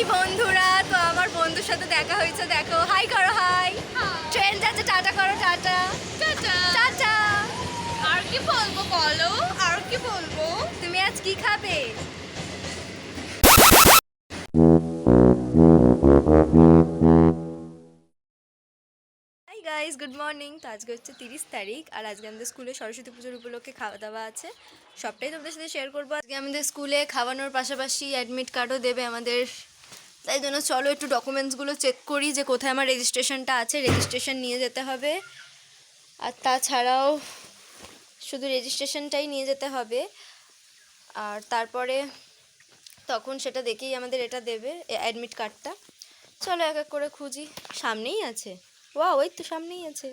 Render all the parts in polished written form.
High বন্ধুরা, তো আমার বন্ধুর সাথে দেখা হয়েছে, দেখো হাই করো, হাই। ট্রেন যাচ্ছে, টাটা করো, টাটা টাটা। টাটা। আর কি বলবো বলো, আর কি বলবো? তুমি আজ কি খাবে? Hi guys, good morning. তো আজকে হচ্ছে 30 তারিখ, আর আজকে আমাদের স্কুলে সরস্বতী পুজোর উপলক্ষে খাওয়া দাওয়া আছে। সবটাই তোমাদের সাথে শেয়ার করবো। আজকে আমাদের স্কুলে খাওয়ানোর পাশাপাশি অ্যাডমিট কার্ডও দেবে আমাদের, তাই জন্য চলো একটু ডকুমেন্টসগুলো চেক করি যে কোথায় আমার রেজিস্ট্রেশনটা আছে। রেজিস্ট্রেশন নিয়ে যেতে হবে, আর তাছাড়াও শুধু রেজিস্ট্রেশনটাই নিয়ে যেতে হবে। আর তারপরে তখন সেটা দেখেই আমাদের এটা দেবে, অ্যাডমিট কার্ডটা। চলো এক এক করে খুঁজি। সামনেই আছে, ওয়াও, ওই তো সামনেই আছে।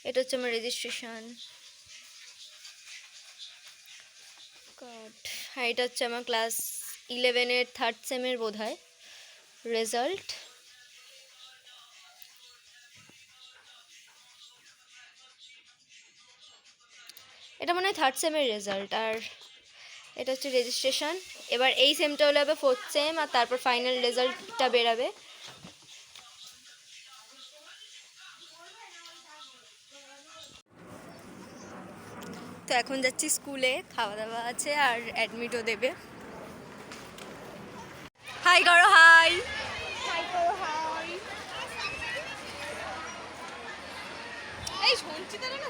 এটা হচ্ছে আমার রেজিস্ট্রেশন কার্ড। হ্যাঁ, এটা হচ্ছে আমার ক্লাস 11-এর 3rd সেমের বোধ হয় রেজাল্ট। এটা মনে হয় 3rd সেমের রেজাল্ট। আর এটা হচ্ছে রেজিস্ট্রেশন। এবার এই সেমটা হলে হবে 4th সেম, আর তারপর ফাইনাল রেজাল্টটা বেরাবে। তো এখন যাচ্ছি স্কুলে, খাওয়া দাওয়া আছে আর অ্যাডমিটও দেবে। হাই করো, হাই। হাই করো, হাই। এই সঞ্চিতারা না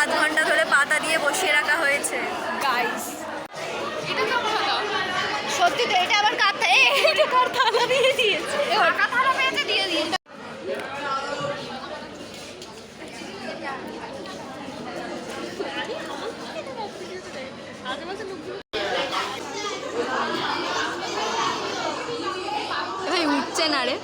আধ ঘন্টা ধরে পাতা দিয়ে বসিয়ে রাখা হয়েছে গাইস, এটা কেমন হলো? সত্যি তো, এটা আবার কাঁথা, এটা কার থালা দিয়ে দিয়েছে। ফাঁকা থালা পেয়েছে, দিয়ে দিন। ভাই উঠছে না রে।